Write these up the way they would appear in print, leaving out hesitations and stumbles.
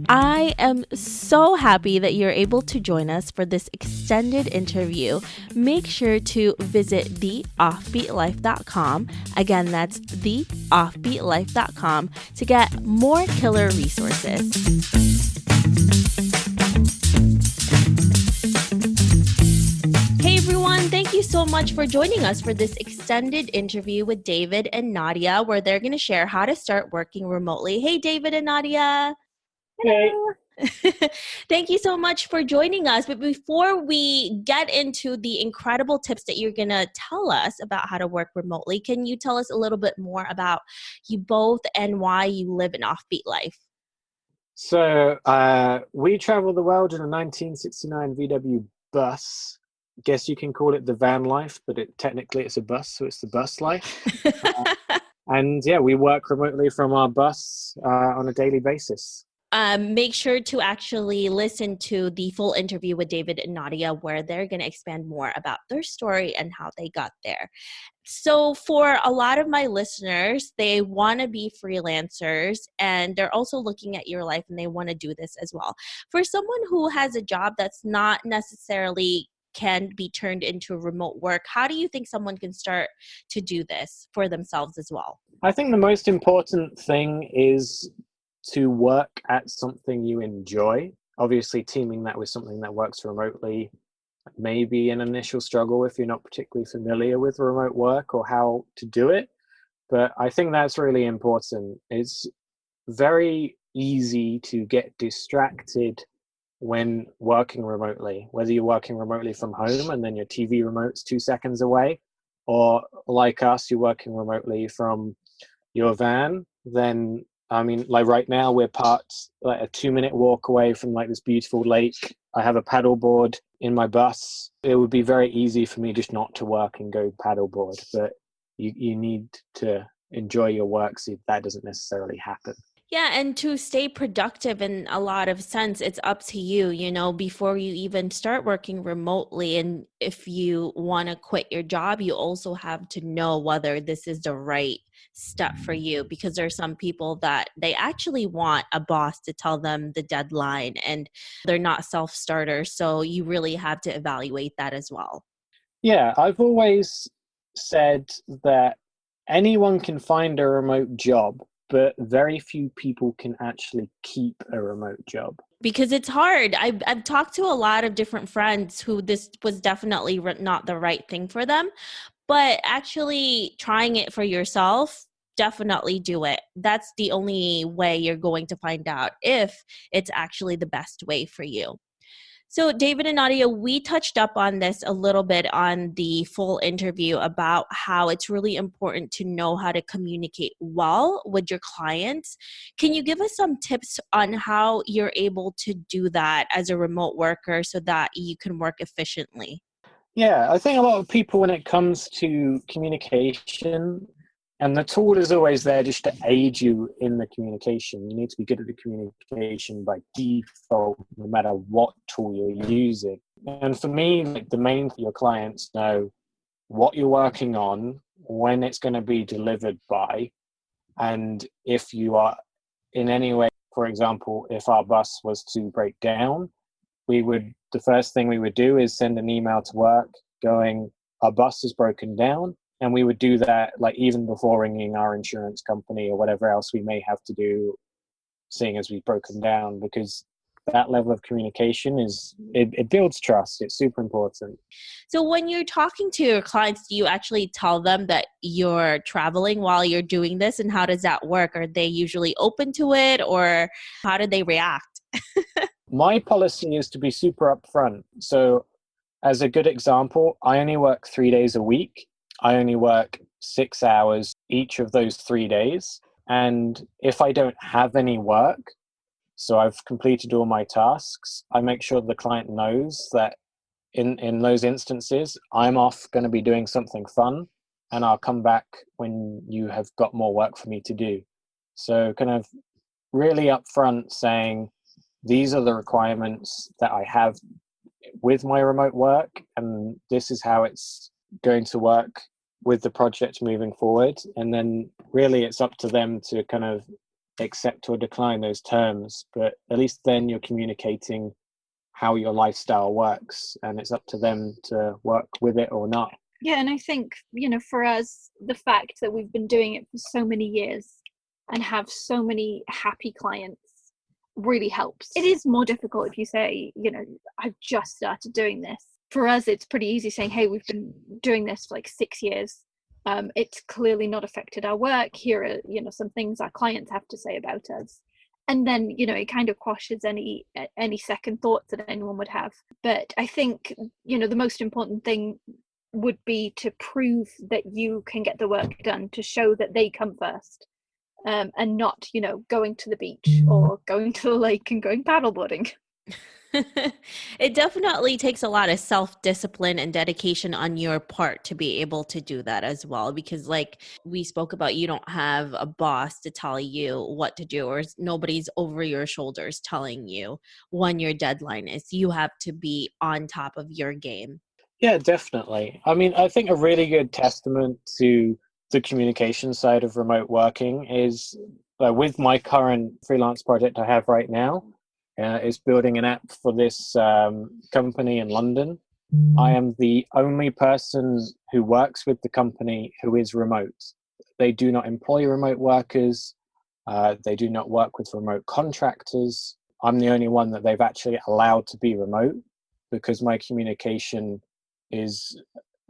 I am so happy that you're able to join us for this extended interview. Make sure to visit theoffbeatlife.com. Again, that's theoffbeatlife.com to get more killer resources. Hey everyone, thank you so much for joining us for this extended interview with David and Nadia, where they're going to share how to start working remotely. Hey, David and Nadia. Hey. Thank you so much for joining us. But before we get into the incredible tips that you're going to tell us about how to work remotely, can you tell us a little bit more about you both and why you live an offbeat life? So we travel the world in a 1969 VW bus. Guess you can call it the van life, but technically it's a bus, so it's the bus life. And yeah, we work remotely from our bus on a daily basis. Make sure to actually listen to the full interview with David and Nadia, where they're going to expand more about their story and how they got there. So for a lot of my listeners, they want to be freelancers and they're also looking at your life and they want to do this as well. For someone who has a job that's not necessarily can be turned into remote work, how do you think someone can start to do this for themselves as well? I think the most important thing is to work at something you enjoy. Obviously, teaming that with something that works remotely may be an initial struggle if you're not particularly familiar with remote work or how to do it. But I think that's really important. It's very easy to get distracted when working remotely, whether you're working remotely from home and then your TV remote's 2 seconds away, or like us, you're working remotely from your van. Then I mean, like right now we're parked like a 2-minute walk away from like this beautiful lake. I have a paddleboard in my bus. It would be very easy for me just not to work and go paddleboard, but you need to enjoy your work so that doesn't necessarily happen. Yeah, and to stay productive in a lot of sense, it's up to you, before you even start working remotely. And if you want to quit your job, you also have to know whether this is the right step for you, because there are some people that they actually want a boss to tell them the deadline and they're not self-starters. So you really have to evaluate that as well. Yeah, I've always said that anyone can find a remote job, but very few people can actually keep a remote job. Because it's hard. I've talked to a lot of different friends who this was definitely not the right thing for them, but actually trying it for yourself, definitely do it. That's the only way you're going to find out if it's actually the best way for you. So David and Nadia, we touched up on this a little bit on the full interview about how it's really important to know how to communicate well with your clients. Can you give us some tips on how you're able to do that as a remote worker so that you can work efficiently? Yeah, I think a lot of people, when it comes to communication, and the tool is always there just to aid you in the communication. You need to be good at the communication by default, no matter what tool you're using. And for me, like the main thing, your clients know what you're working on, when it's going to be delivered by, and if you are in any way, for example, if our bus was to break down, the first thing we would do is send an email to work going, our bus is broken down. And we would do that like even before ringing our insurance company or whatever else we may have to do, seeing as we've broken down, because that level of communication it builds trust. It's super important. So when you're talking to your clients, do you actually tell them that you're traveling while you're doing this? And how does that work? Are they usually open to it, or how do they react? My policy is to be super upfront. So as a good example, I only work 3 days a week. I only work 6 hours each of those 3 days. And if I don't have any work, so I've completed all my tasks, I make sure the client knows that in those instances, I'm off going to be doing something fun, and I'll come back when you have got more work for me to do. So kind of really upfront saying, these are the requirements that I have with my remote work, and this is how it's going to work with the project moving forward. And then really it's up to them to kind of accept or decline those terms. But at least then you're communicating how your lifestyle works, and it's up to them to work with it or not. Yeah, and I think, for us, the fact that we've been doing it for so many years and have so many happy clients really helps. It is more difficult if you say, I've just started doing this. For us, it's pretty easy saying, hey, we've been doing this for like 6 years. It's clearly not affected our work. Here are, some things our clients have to say about us. And then, it kind of quashes any second thoughts that anyone would have. But I think, the most important thing would be to prove that you can get the work done, to show that they come first, and not, going to the beach or going to the lake and going paddleboarding. It definitely takes a lot of self-discipline and dedication on your part to be able to do that as well, because like we spoke about, you don't have a boss to tell you what to do, or nobody's over your shoulders telling you when your deadline is. You have to be on top of your game. Yeah, definitely. I mean, I think a really good testament to the communication side of remote working is with my current freelance project I have right now, is building an app for this company in London. I am the only person who works with the company who is remote. They do not employ remote workers. They do not work with remote contractors. I'm the only one that they've actually allowed to be remote, because my communication is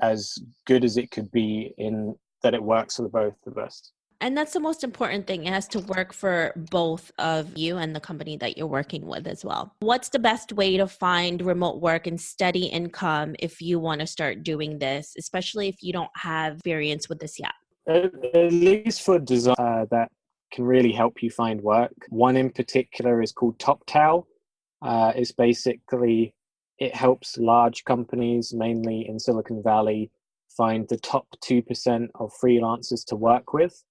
as good as it could be in that it works for the both of us. And that's the most important thing. It has to work for both of you and the company that you're working with as well. What's the best way to find remote work and steady income if you want to start doing this, especially if you don't have experience with this yet? At least for design that can really help you find work. One in particular is called TopTal. It's basically, it helps large companies, mainly in Silicon Valley, find the top 2% of freelancers to work with.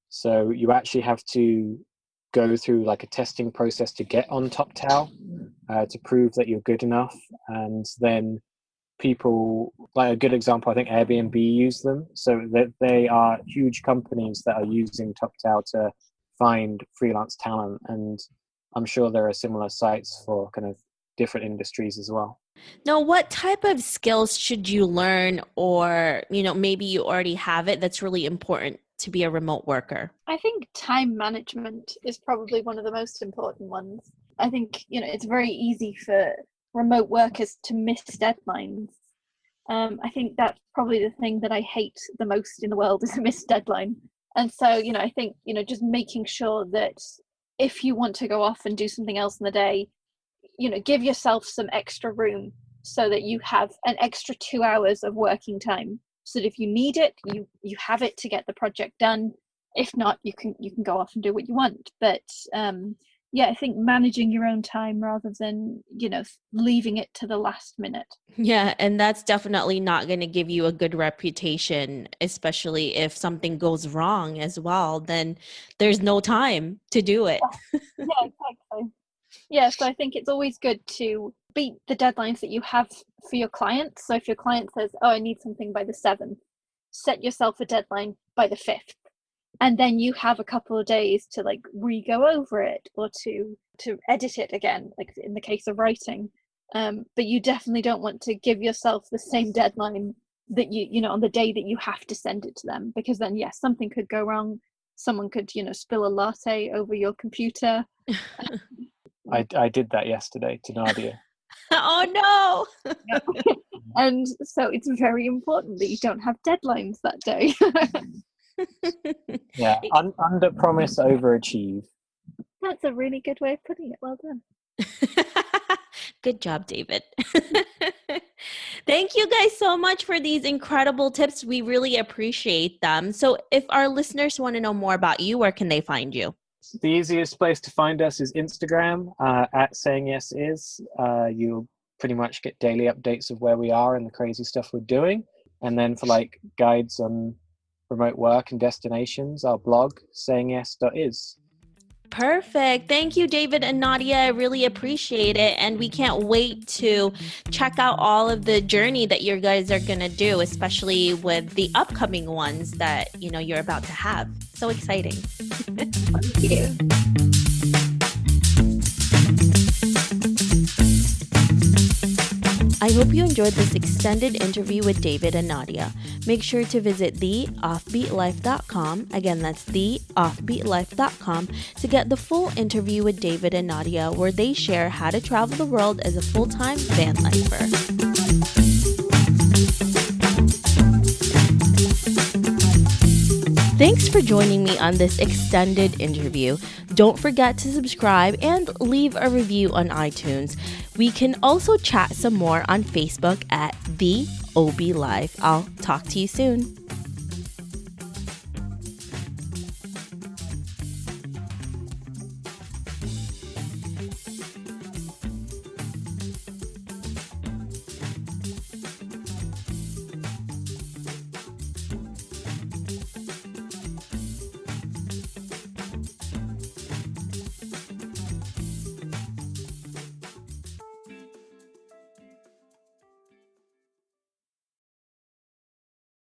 So you actually have to go through like a testing process to get on TopTal to prove that you're good enough. And then people, like a good example, I think Airbnb use them. So that they are huge companies that are using TopTal to find freelance talent. And I'm sure there are similar sites for kind of different industries as well. Now, what type of skills should you learn, or, maybe you already have it, that's really important to be a remote worker? I think time management is probably one of the most important ones. I think, it's very easy for remote workers to miss deadlines. I think that's probably the thing that I hate the most in the world, is a missed deadline. And so, I think, just making sure that if you want to go off and do something else in the day, give yourself some extra room so that you have an extra 2 hours of working time, so that if you need it, you have it to get the project done. If not, you can go off and do what you want. But I think managing your own time rather than, leaving it to the last minute. Yeah, and that's definitely not going to give you a good reputation, especially if something goes wrong as well, then there's no time to do it. Yeah, exactly. Yeah, so I think it's always good to beat the deadlines that you have for your clients. So if your client says, oh, I need something by the 7th, set yourself a deadline by the 5th. And then you have a couple of days to like re-go over it, or to edit it again, like in the case of writing. But you definitely don't want to give yourself the same deadline that you on the day that you have to send it to them, because then, yes, something could go wrong. Someone could, spill a latte over your computer. I did that yesterday to Nadia. Oh no. And so it's very important that you don't have deadlines that day. Yeah, under promise, overachieve. That's a really good way of putting it. Well done. Good job, David. Thank you guys so much for these incredible tips. We really appreciate them. So if our listeners want to know more about you, where can they find you? The easiest place to find us is Instagram, at Saying Yes Is. You'll pretty much get daily updates of where we are and the crazy stuff we're doing. And then for like guides on remote work and destinations, our blog, sayingyes.is. Perfect. Thank you, David and Nadia. I really appreciate it. And we can't wait to check out all of the journey that you guys are going to do, especially with the upcoming ones that, you're about to have. So exciting. Thank you. I hope you enjoyed this extended interview with David and Nadia. Make sure to visit theoffbeatlife.com. Again, that's theoffbeatlife.com to get the full interview with David and Nadia, where they share how to travel the world as a full-time van lifer. Thanks for joining me on this extended interview. Don't forget to subscribe and leave a review on iTunes. We can also chat some more on Facebook at The OB Life. I'll talk to you soon.